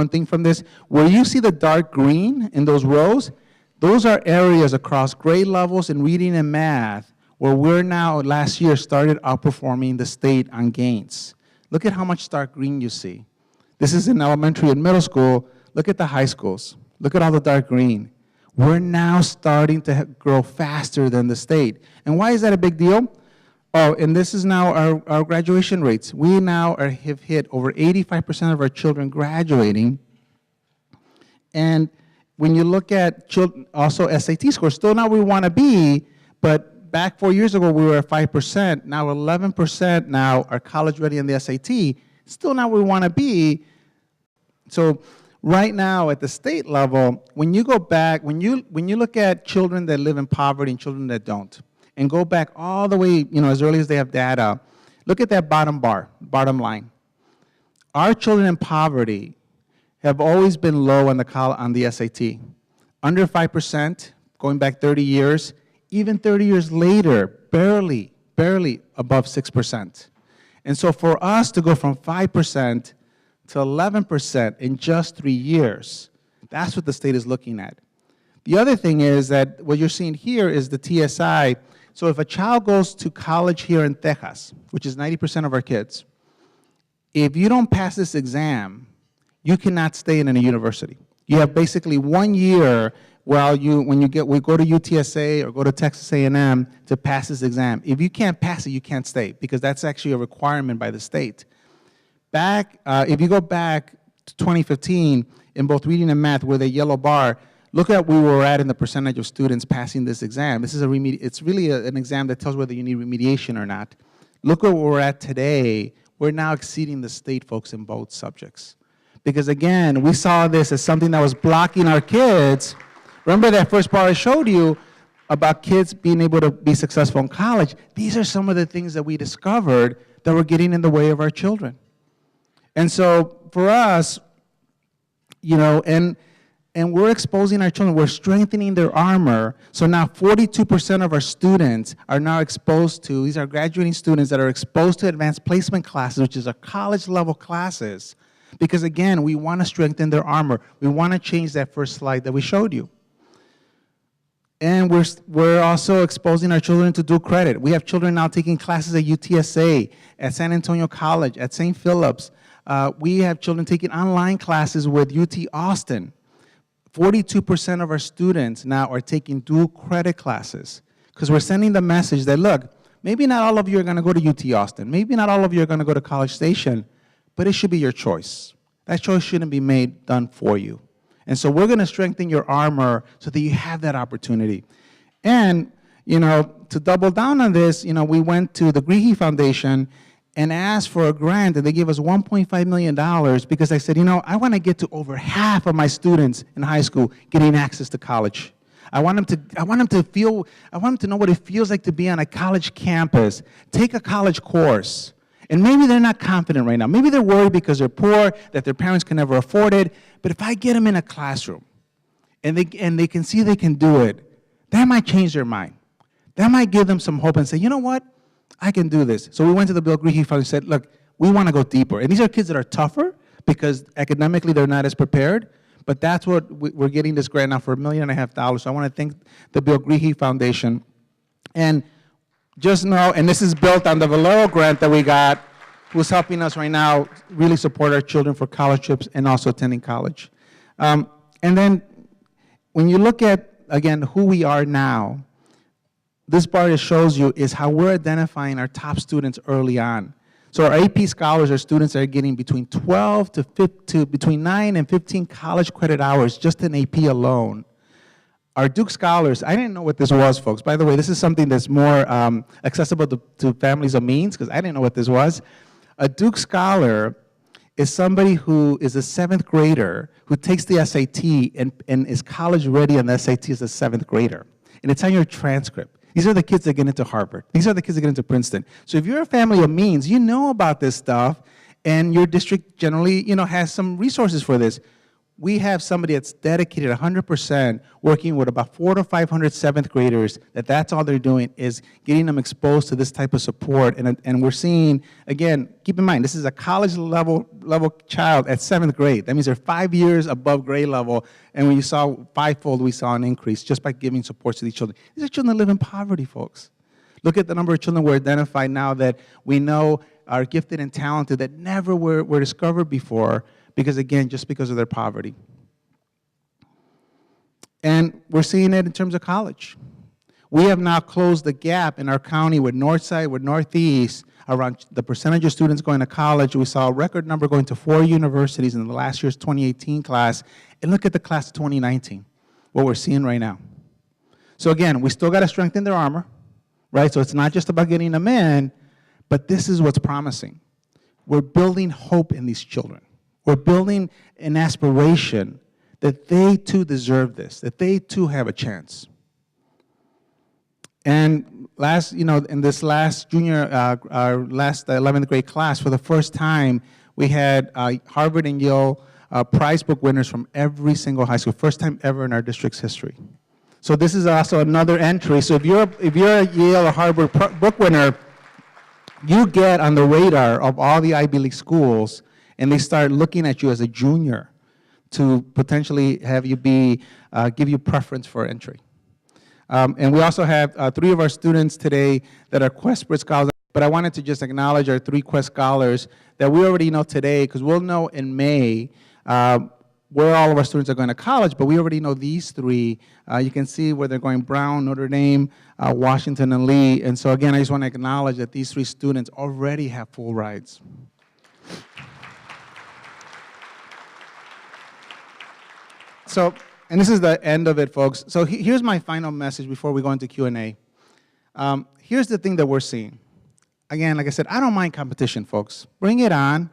thing from this. Where you see the dark green in those rows, those are areas across grade levels in reading and math where we're now, last year, started outperforming the state on gains. Look at how much dark green you see. This is in elementary and middle school. Look at the high schools. Look at all the dark green. We're now starting to grow faster than the state. And why is that a big deal? Oh, and this is now our graduation rates. We now have hit over 85% of our children graduating. And when you look at children, also SAT scores, still not where we want to be, but back 4 years ago we were at 5%, now 11% now are college ready in the SAT, still not where we want to be. So right now at the state level, when you go back, when you look at children that live in poverty and children that don't, and go back all the way, as early as they have data, look at that bottom bar, bottom line. Our children in poverty have always been low on the SAT. Under 5%, going back 30 years, even 30 years later, barely above 6%. And so for us to go from 5% to 11% in just 3 years, that's what the state is looking at. The other thing is that what you're seeing here is the TSI. So if a child goes to college here in Texas, which is 90% of our kids, if you don't pass this exam, you cannot stay in a university. You have basically 1 year while we go to UTSA or go to Texas A&M to pass this exam. If you can't pass it, you can't stay, because that's actually a requirement by the state. If you go back to 2015, in both reading and math, where the yellow bar, look at where we were at in the percentage of students passing this exam. This is it's really an exam that tells whether you need remediation or not. Look where we're at today. We're now exceeding the state, folks, in both subjects. Because again, we saw this as something that was blocking our kids. Remember that first part I showed you about kids being able to be successful in college? These are some of the things that we discovered that were getting in the way of our children. And so for us, and we're exposing our children, we're strengthening their armor. So now 42% of our students are now exposed to, these are graduating students that are exposed to advanced placement classes, which is our college level classes. Because again, we want to strengthen their armor. We want to change that first slide that we showed you. And we're also exposing our children to dual credit. We have children now taking classes at UTSA, at San Antonio College, at St. Philip's. We have children taking online classes with UT Austin. 42% of our students now are taking dual credit classes, because we're sending the message that, look, maybe not all of you are going to go to UT Austin. Maybe not all of you are going to go to College Station, but it should be your choice. That choice shouldn't be done for you. And so we're going to strengthen your armor so that you have that opportunity. And, to double down on this, we went to the Greehey Foundation and asked for a grant, and they gave us $1.5 million because I said, I want to get to over half of my students in high school getting access to college. I want them to know what it feels like to be on a college campus, take a college course. And maybe they're not confident right now. Maybe they're worried because they're poor, that their parents can never afford it. But if I get them in a classroom and they can see they can do it, that might change their mind. That might give them some hope and say, you know what? I can do this. So we went to the Bill Greehey Fund and said, look, we want to go deeper. And these are kids that are tougher because academically they're not as prepared. But that's what we're getting this grant now for $1.5 million. So I want to thank the Bill Greehey Foundation. And just know, and this is built on the Valero grant that we got, who's helping us right now really support our children for college trips and also attending college. And then when you look at, again, who we are now, this bar just shows you is how we're identifying our top students early on. So our AP scholars are students that are getting between 12 to between 9 and 15 college credit hours just in AP alone. Our Duke Scholars, I didn't know what this was, folks. By the way, this is something that's more accessible to families of means, because I didn't know what this was. A Duke Scholar is somebody who is a 7th grader who takes the SAT and is college ready on the SAT as a 7th grader. And it's on your transcript. These are the kids that get into Harvard. These are the kids that get into Princeton. So if you're a family of means, you know about this stuff, And your district generally, has some resources for this. We have somebody that's dedicated 100% working with about 400 to 500 seventh graders, that's all they're doing is getting them exposed to this type of support. And we're seeing, again, keep in mind, this is a college level child at 7th grade. That means they're 5 years above grade level. And when you saw fivefold, we saw an increase just by giving support to these children. These are children that live in poverty, folks. Look at the number of children we're identified now that we know are gifted and talented that never were discovered before because, again, just because of their poverty. And we're seeing it in terms of college. We have now closed the gap in our county with Northside, with Northeast, around the percentage of students going to college. We saw a record number going to 4 universities in the last year's 2018 class. And look at the class of 2019, what we're seeing right now. So again, we still got to strengthen their armor, right? So it's not just about getting them in, but this is what's promising. We're building hope in these children. We're building an aspiration that they too deserve this, that they too have a chance. And in this last junior, our last 11th grade class, for the first time, we had Harvard and Yale prize book winners from every single high school, first time ever in our district's history. So this is also another entry. So if you're a Yale or Harvard book winner, you get on the radar of all the Ivy League schools, and they start looking at you as a junior to potentially have you give you preference for entry. And we also have 3 of our students today that are Quest Spirit Scholars, but I wanted to just acknowledge our 3 Quest Scholars that we already know today, because we'll know in May where all of our students are going to college, but we already know these 3. You can see where they're going: Brown, Notre Dame, Washington, and Lee. And so again, I just want to acknowledge that these 3 students already have full rides. So, and this is the end of it, folks. So here's my final message before we go into Q&A. Here's the thing that we're seeing. Again, like I said, I don't mind competition, folks. Bring it on.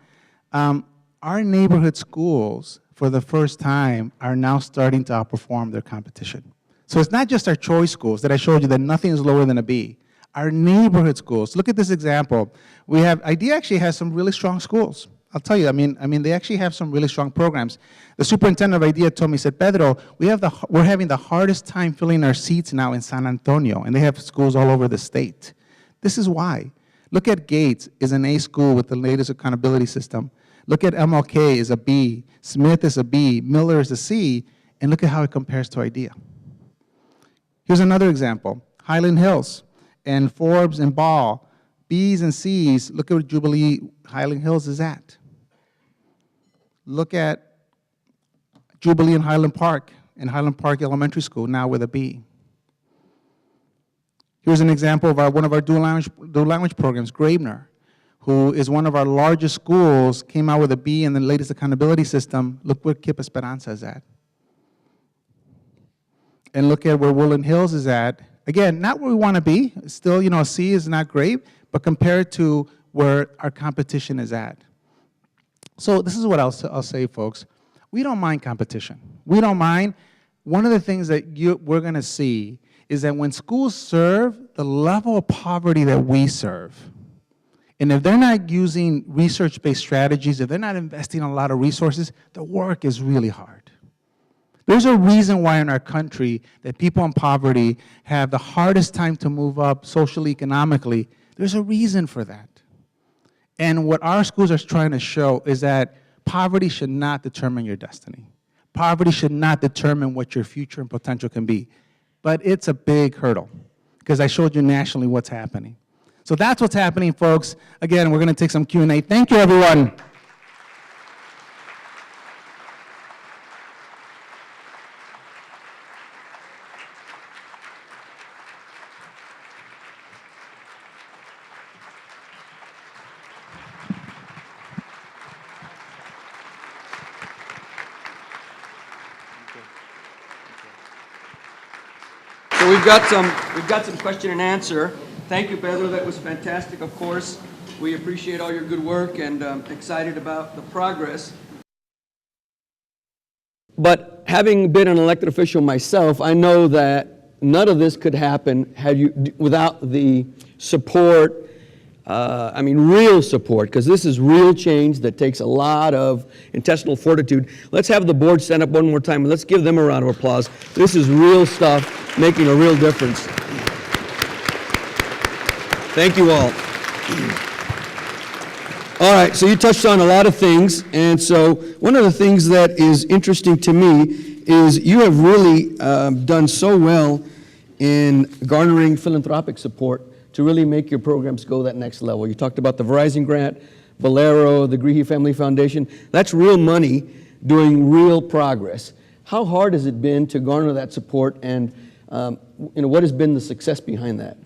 Our neighborhood schools, for the first time, are now starting to outperform their competition. So it's not just our choice schools that I showed you that nothing is lower than a B. Our neighborhood schools. Look at this example. IDEA actually has some really strong schools. I'll tell you, I mean, they actually have some really strong programs. The superintendent of IDEA told me, he said, Pedro, we're having the hardest time filling our seats now in San Antonio, and they have schools all over the state. This is why. Look at Gates is an A school with the latest accountability system. Look at MLK is a B, Smith is a B, Miller is a C, and look at how it compares to IDEA. Here's another example, Highland Hills and Forbes and Ball, B's and C's. Look at what Jubilee Highland Hills is at. Look at Jubilee in Highland Park Elementary School, now with a B. Here's an example of one of our dual language programs, Graebner, who is one of our largest schools, came out with a B in the latest accountability system. Look where Kip Esperanza is at. And look at where Woodland Hills is at. Again, not where we want to be. Still, a C is not great, but compared to where our competition is at. So this is what I'll say, folks. We don't mind competition. We don't mind. One of the things that we're going to see is that when schools serve the level of poverty that we serve, and if they're not using research-based strategies, if they're not investing a lot of resources, the work is really hard. There's a reason why in our country that people in poverty have the hardest time to move up socially, economically. There's a reason for that. And what our schools are trying to show is that poverty should not determine your destiny. Poverty should not determine what your future and potential can be. But it's a big hurdle, because I showed you nationally what's happening. So that's what's happening, folks. Again, we're going to take some Q&A. Thank you, everyone. So we've got some question and answer. Thank you, Pedro. That was fantastic, of course. We appreciate all your good work and excited about the progress. But having been an elected official myself, I know that none of this could happen without the support I mean, real support, because this is real change that takes a lot of intestinal fortitude. Let's have the board stand up one more time, and let's give them a round of applause. This is real stuff, making a real difference. Thank you all. All right, so you touched on a lot of things, and so one of the things that is interesting to me is you have really done so well in garnering philanthropic support to really make your programs go that next level. You talked about the Verizon grant, Valero, the Greehey Family Foundation. That's real money doing real progress. How hard has it been to garner that support, and what has been the success behind that?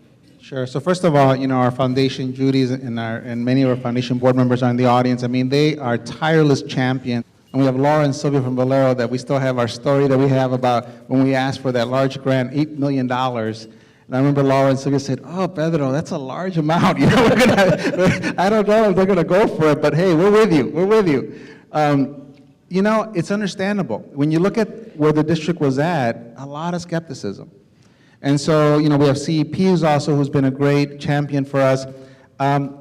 Sure. So first of all, our foundation, Judy's and many of our foundation board members are in the audience. I mean, they are tireless champions. And we have Laura and Sylvia from Valero that we still have our story that we have about when we asked for that large grant, $8 million. And I remember Laura and Sylvia said, "Oh, Pedro, that's a large amount. I don't know if they're going to go for it, but hey, we're with you. We're with you." It's understandable. When you look at where the district was at, a lot of skepticism. And so, we have CEP who's been a great champion for us.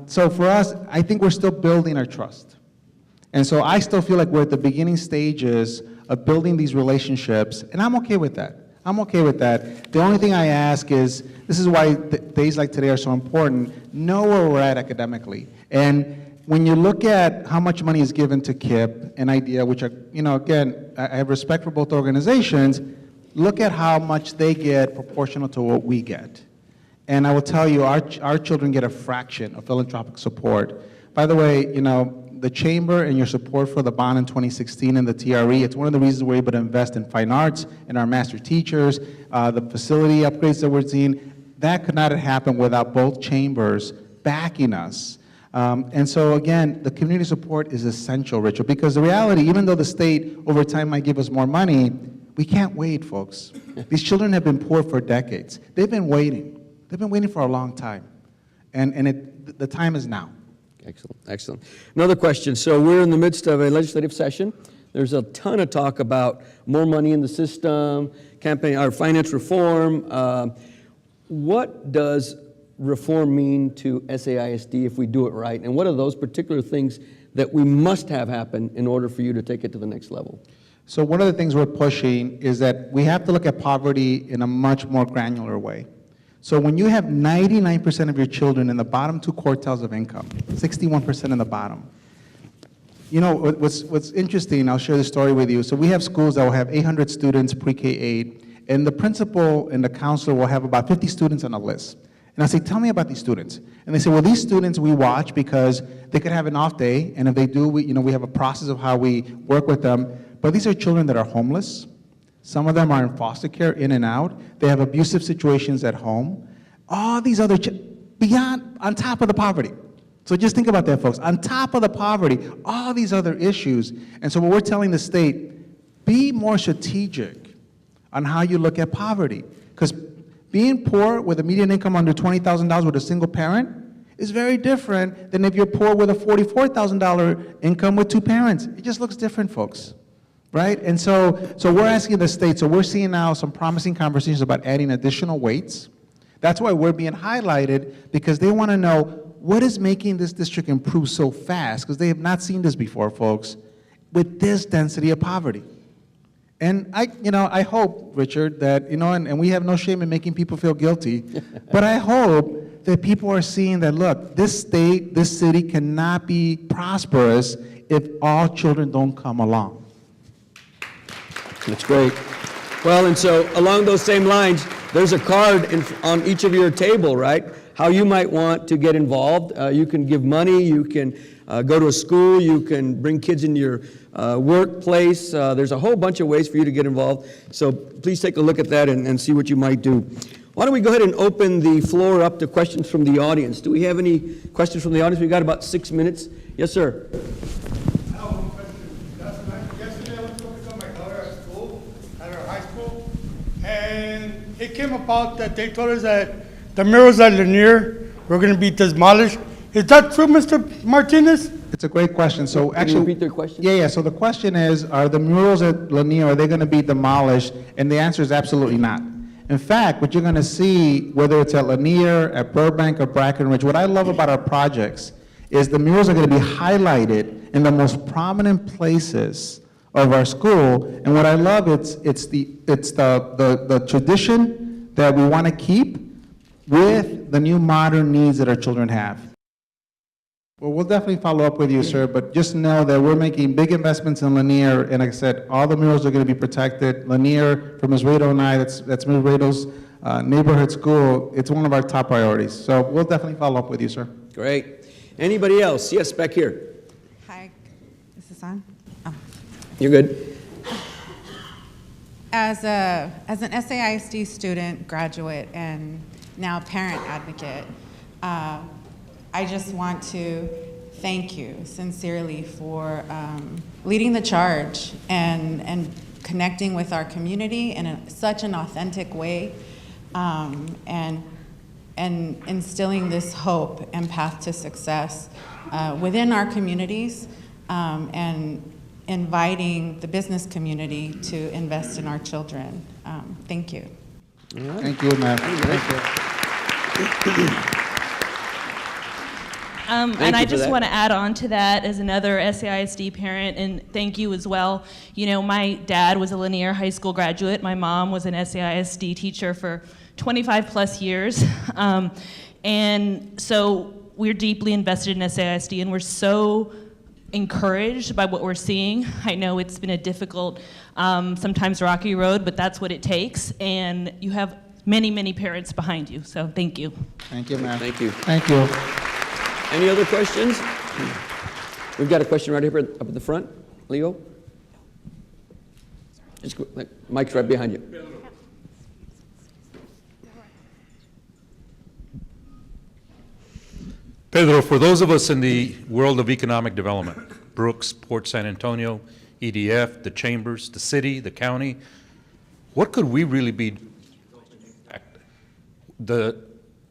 So for us, I think we're still building our trust. And so I still feel like we're at the beginning stages of building these relationships, and I'm okay with that. I'm okay with that. The only thing I ask is, this is why days like today are so important, know where we're at academically. And when you look at how much money is given to KIPP and IDEA, which are, again, I have respect for both organizations, look at how much they get proportional to what we get. And I will tell you, our children get a fraction of philanthropic support. By the way, the Chamber and your support for the bond in 2016 and the TRE, it's one of the reasons we're able to invest in fine arts, in our master teachers, the facility upgrades that we're seeing. That could not have happened without both chambers backing us. And so again, the community support is essential, Richard, because the reality, even though the state over time might give us more money, we can't wait, folks. These children have been poor for decades. They've been waiting. They've been waiting for a long time. And the time is now. Excellent, excellent. Another question. So we're in the midst of a legislative session. There's a ton of talk about more money in the system, campaign, or finance reform. What does reform mean to SAISD if we do it right? And what are those particular things that we must have happen in order for you to take it to the next level? So one of the things we're pushing is that we have to look at poverty in a much more granular way. So when you have 99% of your children in the bottom two quartiles of income, 61% in the bottom, what's interesting, I'll share this story with you. So we have schools that will have 800 students pre-K-8, and the principal and the counselor will have about 50 students on a list. And I say, "Tell me about these students." And they say, "Well, these students we watch because they could have an off day, and if they do, we have a process of how we work with them. But these are children that are homeless. Some of them are in foster care, in and out. They have abusive situations at home. All these other, on top of the poverty." So just think about that, folks. On top of the poverty, all these other issues. And so what we're telling the state, be more strategic on how you look at poverty. Because being poor with a median income under $20,000 with a single parent is very different than if you're poor with a $44,000 income with two parents. It just looks different, folks. Right? And so we're asking the state, so we're seeing now some promising conversations about adding additional weights. That's why we're being highlighted, because they want to know what is making this district improve so fast, because they have not seen this before, folks, with this density of poverty. And I hope, Richard, that, and we have no shame in making people feel guilty, but I hope that people are seeing that, look, this state, this city cannot be prosperous if all children don't come along. That's great. Well, and so along those same lines, there's a card on each of your table, right? How you might want to get involved. You can give money, you can go to a school, you can bring kids into your workplace. There's a whole bunch of ways for you to get involved. So please take a look at that and see what you might do. Why don't we go ahead and open the floor up to questions from the audience? Do we have any questions from the audience? We've got about 6 minutes. Yes, sir. It came about that they told us that the murals at Lanier were going to be demolished. Is that true, Mr. Martinez? It's a great question. So Can actually, you repeat their question? Yeah. So the question is, are the murals at Lanier, are they going to be demolished? And the answer is absolutely not. In fact, what you're going to see, whether it's at Lanier, at Burbank, or Brackenridge, what I love about our projects is the murals are going to be highlighted in the most prominent places of our school. And what I love, it's the tradition that we want to keep with the new modern needs that our children have. Well, we'll definitely follow up with you, sir, but just know that we're making big investments in Lanier, and like I said, all the murals are going to be protected. Lanier, for Ms. Rado and I, that's Ms. Rado's neighborhood school, it's one of our top priorities. So we'll definitely follow up with you, sir. Great. Anybody else? Yes, back here. Hi, is this on? Oh. You're good. As an SAISD student, graduate, and now parent advocate, I just want to thank you sincerely for leading the charge and connecting with our community in such an authentic way, and instilling this hope and path to success within our communities, and inviting the business community to invest in our children. Thank you. Thank you, ma'am. Thank you. And I just that. want to add on to that as another SAISD parent, and thank you as well. You know, my dad was a Lanier High School graduate. My mom was an SAISD teacher for 25 plus years. And so we're deeply invested in SAISD, and we're so encouraged by what we're seeing. I know it's been a difficult, sometimes rocky road, but that's what it takes. And you have many, many parents behind you. So thank you. Thank you, ma'am. Thank you. Thank you. Any other questions? We've got a question right here up at the front. Leo? Just go, Mike's right behind you. Pedro, for those of us in the world of economic development, Brooks, Port San Antonio, EDF, the chambers, the city, the county, what could we really be doing? The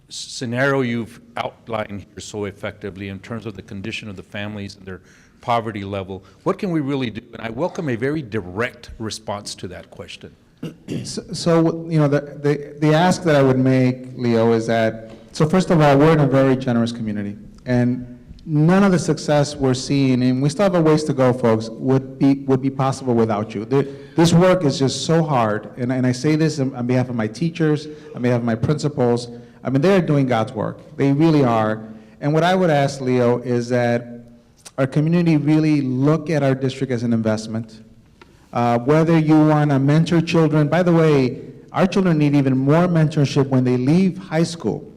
scenario you've outlined here so effectively in terms of the condition of the families and their poverty level, what can we really do? And I welcome a very direct response to that question. So you know, the ask that I would make, Leo, is that, so first of all, we're in a very generous community, and none of the success we're seeing, and we still have a ways to go, folks, would be possible without you. This work is just so hard, and I say this on behalf of my teachers, on behalf of my principals. I mean, they're doing God's work. They really are. And what I would ask, Leo, is that our community really look at our district as an investment. Whether you want to mentor children, by the way, our children need even more mentorship when they leave high school.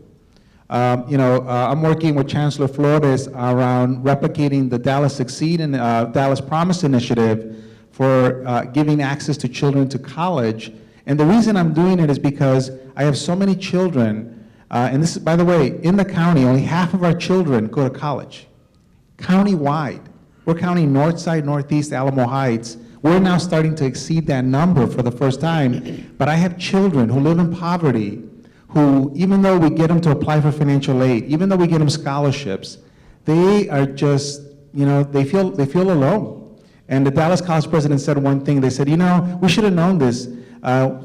I'm working with Chancellor Flores around replicating the Dallas Succeed and Dallas Promise initiative for giving access to children to college. And the reason I'm doing it is because I have so many children, and this is, by the way, in the county, only half of our children go to college. County-wide. We're counting Northside, Northeast, Alamo Heights. We're now starting to exceed that number for the first time. But I have children who live in poverty, who, even though we get them to apply for financial aid, even though we get them scholarships, they are just, they feel alone. And the Dallas College president said one thing. They said, we should have known this.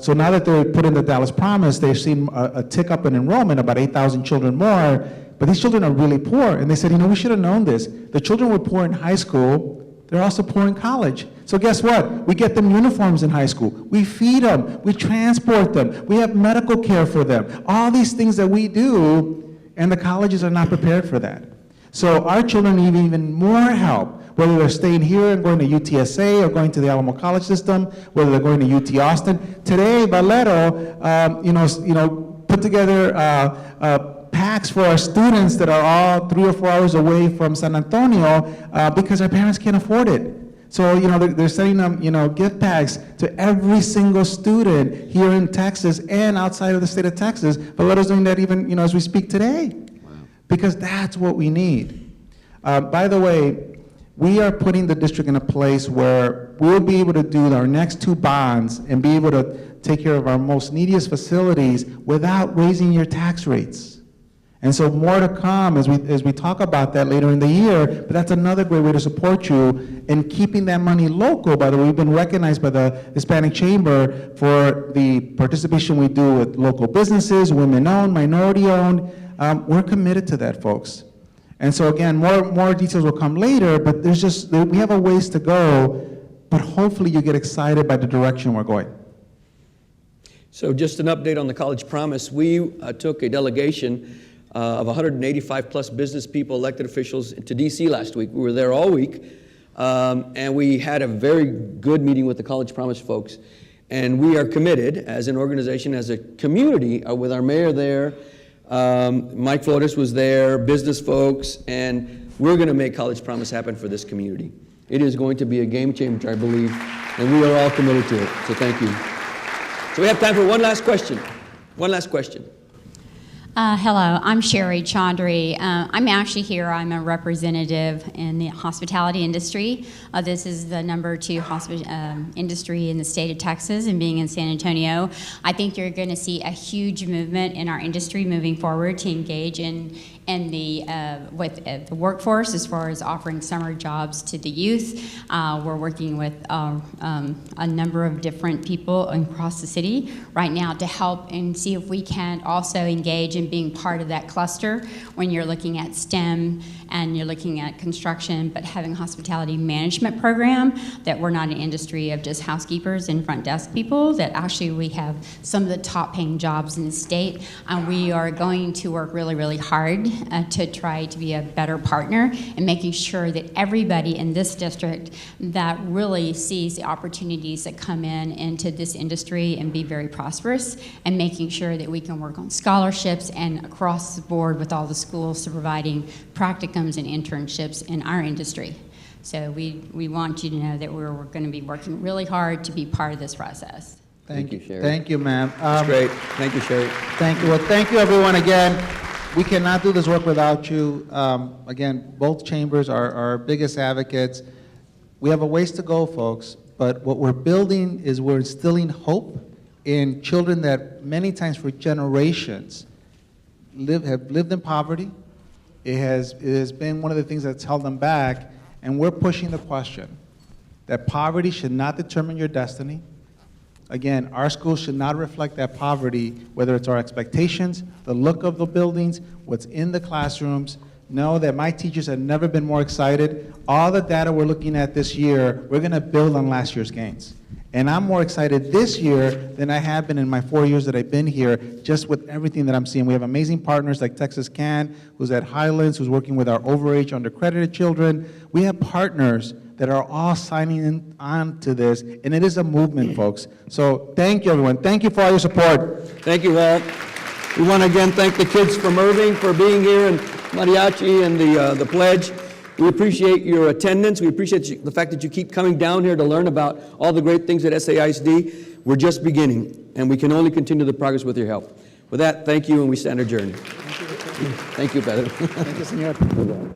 So now that they're put in the Dallas Promise, they've seen a tick up in enrollment, about 8,000 children more. But these children are really poor. And they said, we should have known this. The children were poor in high school. They're also poor in college. So guess what? We get them uniforms in high school. We feed them. We transport them. We have medical care for them. All these things that we do, and the colleges are not prepared for that. So our children need even more help, whether they're staying here and going to UTSA or going to the Alamo College system, whether they're going to UT Austin. Today, Valero, put together packs for our students that are all 3 or 4 hours away from San Antonio because our parents can't afford it. So, they're sending them, gift packs to every single student here in Texas and outside of the state of Texas. Valero's doing that even, as we speak today. Wow. Because that's what we need. By the way, we are putting the district in a place where we'll be able to do our next 2 bonds and be able to take care of our most neediest facilities without raising your tax rates. And so more to come as we talk about that later in the year, but that's another great way to support you in keeping that money local. By the way, we've been recognized by the Hispanic Chamber for the participation we do with local businesses, women-owned, minority-owned. We're committed to that, folks. And so again, more details will come later, but we have a ways to go, but hopefully you get excited by the direction we're going. So just an update on the College Promise. We took a delegation of 185 plus business people, elected officials to DC last week. We were there all week, and we had a very good meeting with the College Promise folks. And we are committed as an organization, as a community, with our mayor there. Mike Flores was there, business folks, and we're going to make College Promise happen for this community. It is going to be a game changer, I believe, and we are all committed to it. So thank you. So we have time for one last question. One last question. Hello, I'm Sherry Chaudhry. I'm actually here. I'm a representative in the hospitality industry. This is the #2 industry in the state of Texas, and being in San Antonio, I think you're going to see a huge movement in our industry moving forward to engage with the workforce as far as offering summer jobs to the youth. We're working with a number of different people across the city right now to help and see if we can also engage in being part of that cluster when you're looking at STEM and you're looking at construction, but having a hospitality management program, that we're not an industry of just housekeepers and front desk people, that actually we have some of the top paying jobs in the state. And we are going to work really, really hard to try to be a better partner in making sure that everybody in this district that really sees the opportunities that come into this industry and be very prosperous, and making sure that we can work on scholarships and across the board with all the schools to providing practicums and internships in our industry. So we want you to know that we're going to be working really hard to be part of this process. Thank you, Sherry. Thank you, ma'am. That's great. Thank you, Sherry. Thank you. Well, thank you, everyone, again. We cannot do this work without you. Again, both chambers are our biggest advocates. We have a ways to go, folks, but what we're building is we're instilling hope in children that many times for generations have lived in poverty. It has been one of the things that's held them back, and we're pushing the question that poverty should not determine your destiny. Again, our schools should not reflect that poverty, whether it's our expectations, the look of the buildings, what's in the classrooms. Know that my teachers have never been more excited. All the data we're looking at this year, we're going to build on last year's gains. And I'm more excited this year than I have been in my 4 years that I've been here, just with everything that I'm seeing. We have amazing partners like Texas Can, who's at Highlands, who's working with our overage, undercredited children. We have partners that are all signing on to this, and it is a movement, folks. So thank you, everyone. Thank you for all your support. Thank you, Walt. We want to again thank the kids from Irving for being here, and Mariachi and the pledge. We appreciate your attendance. We appreciate the fact that you keep coming down here to learn about all the great things at SAISD. We're just beginning, and we can only continue the progress with your help. With that, thank you, and we stand adjourned. Thank you, Pedro. Thank you, senor.